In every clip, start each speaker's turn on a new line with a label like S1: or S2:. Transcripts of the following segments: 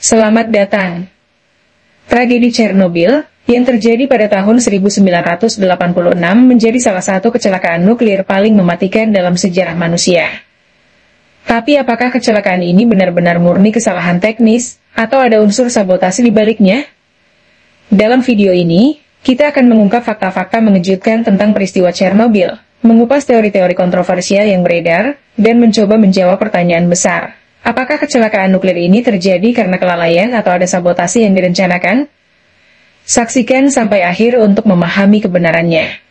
S1: Selamat datang. Tragedi Chernobyl yang terjadi pada tahun 1986 menjadi salah satu kecelakaan nuklir paling mematikan dalam sejarah manusia. Tapi apakah kecelakaan ini benar-benar murni kesalahan teknis, atau ada unsur sabotase di baliknya? Dalam video ini, kita akan mengungkap fakta-fakta mengejutkan tentang peristiwa Chernobyl, mengupas teori-teori kontroversial yang beredar, dan mencoba menjawab pertanyaan besar. Apakah kecelakaan nuklir ini terjadi karena kelalaian atau ada sabotase yang direncanakan? Saksikan sampai akhir untuk memahami kebenarannya.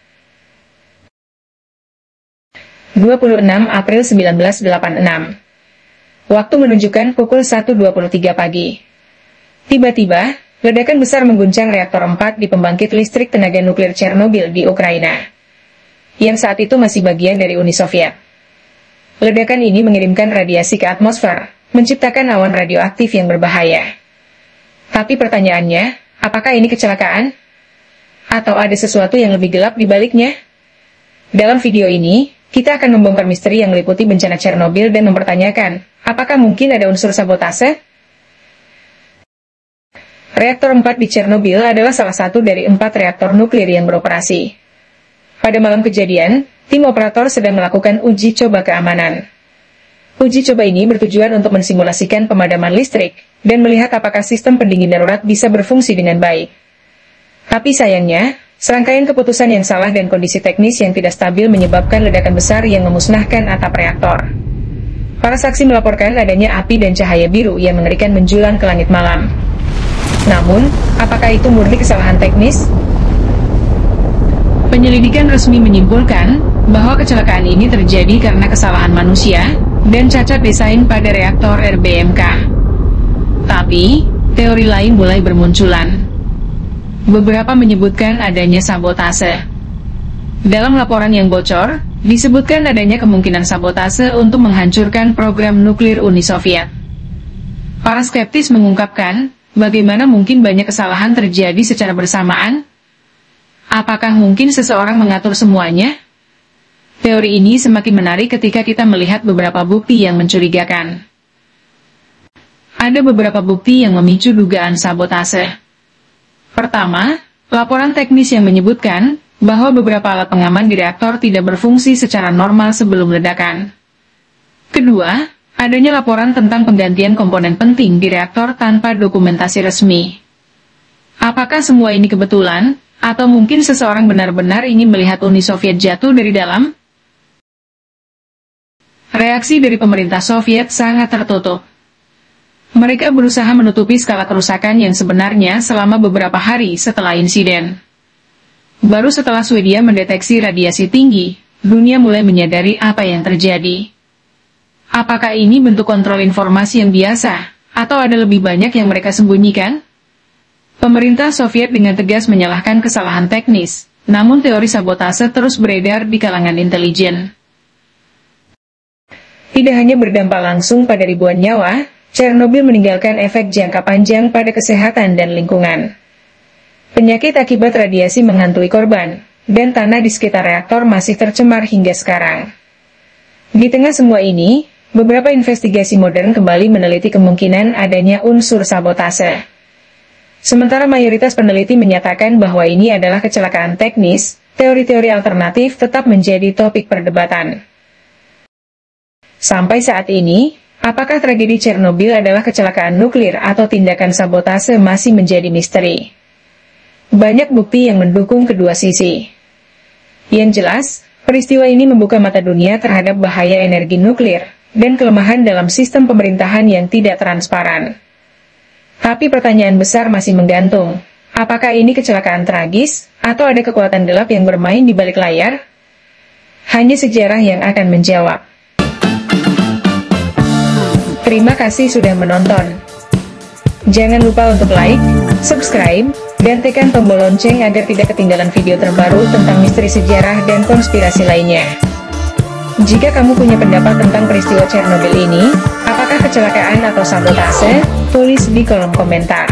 S1: 26 April 1986. Waktu menunjukkan pukul 1.23 pagi. Tiba-tiba, ledakan besar mengguncang reaktor 4 di pembangkit listrik tenaga nuklir Chernobyl di Ukraina, yang saat itu masih bagian dari Uni Soviet. Ledakan ini mengirimkan radiasi ke atmosfer, menciptakan awan radioaktif yang berbahaya. Tapi pertanyaannya, apakah ini kecelakaan? Atau ada sesuatu yang lebih gelap di baliknya? Dalam video ini, kita akan membongkar misteri yang meliputi bencana Chernobyl dan mempertanyakan, apakah mungkin ada unsur sabotase? Reaktor 4 di Chernobyl adalah salah satu dari 4 reaktor nuklir yang beroperasi. Pada malam kejadian, tim operator sedang melakukan uji coba keamanan. Uji coba ini bertujuan untuk mensimulasikan pemadaman listrik, dan melihat apakah sistem pendingin darurat bisa berfungsi dengan baik. Tapi sayangnya, serangkaian keputusan yang salah dan kondisi teknis yang tidak stabil menyebabkan ledakan besar yang memusnahkan atap reaktor. Para saksi melaporkan adanya api dan cahaya biru yang mengerikan menjulang ke langit malam. Namun, apakah itu murni kesalahan teknis? Penyelidikan resmi menyimpulkan bahwa kecelakaan ini terjadi karena kesalahan manusia dan cacat desain pada reaktor RBMK. Tapi, teori lain mulai bermunculan. Beberapa menyebutkan adanya sabotase. Dalam laporan yang bocor, disebutkan adanya kemungkinan sabotase untuk menghancurkan program nuklir Uni Soviet. Para skeptis mengungkapkan, bagaimana mungkin banyak kesalahan terjadi secara bersamaan? Apakah mungkin seseorang mengatur semuanya? Teori ini semakin menarik ketika kita melihat beberapa bukti yang mencurigakan. Ada beberapa bukti yang memicu dugaan sabotase. Pertama, laporan teknis yang menyebutkan bahwa beberapa alat pengaman di reaktor tidak berfungsi secara normal sebelum ledakan. Kedua, adanya laporan tentang penggantian komponen penting di reaktor tanpa dokumentasi resmi. Apakah semua ini kebetulan? Atau mungkin seseorang benar-benar ingin melihat Uni Soviet jatuh dari dalam? Reaksi dari pemerintah Soviet sangat tertutup. Mereka berusaha menutupi skala kerusakan yang sebenarnya selama beberapa hari setelah insiden. Baru setelah Swedia mendeteksi radiasi tinggi, dunia mulai menyadari apa yang terjadi. Apakah ini bentuk kontrol informasi yang biasa, atau ada lebih banyak yang mereka sembunyikan? Pemerintah Soviet dengan tegas menyalahkan kesalahan teknis, namun teori sabotase terus beredar di kalangan intelijen. Tidak hanya berdampak langsung pada ribuan nyawa, Chernobyl meninggalkan efek jangka panjang pada kesehatan dan lingkungan. Penyakit akibat radiasi menghantui korban, dan tanah di sekitar reaktor masih tercemar hingga sekarang. Di tengah semua ini, beberapa investigasi modern kembali meneliti kemungkinan adanya unsur sabotase. Sementara mayoritas peneliti menyatakan bahwa ini adalah kecelakaan teknis, teori-teori alternatif tetap menjadi topik perdebatan. Sampai saat ini, apakah tragedi Chernobyl adalah kecelakaan nuklir atau tindakan sabotase masih menjadi misteri. Banyak bukti yang mendukung kedua sisi. Yang jelas, peristiwa ini membuka mata dunia terhadap bahaya energi nuklir, dan kelemahan dalam sistem pemerintahan yang tidak transparan. Tapi pertanyaan besar masih menggantung. Apakah ini kecelakaan tragis, atau ada kekuatan gelap yang bermain di balik layar? Hanya sejarah yang akan menjawab. Terima kasih sudah menonton. Jangan lupa untuk like, subscribe, dan tekan tombol lonceng agar tidak ketinggalan video terbaru tentang misteri sejarah dan konspirasi lainnya. Jika kamu punya pendapat tentang peristiwa Chernobyl ini, apakah kecelakaan atau sabotase? Tulis di kolom komentar.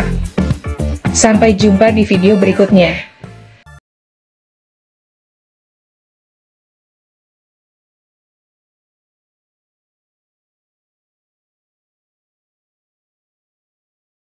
S1: Sampai jumpa di video berikutnya.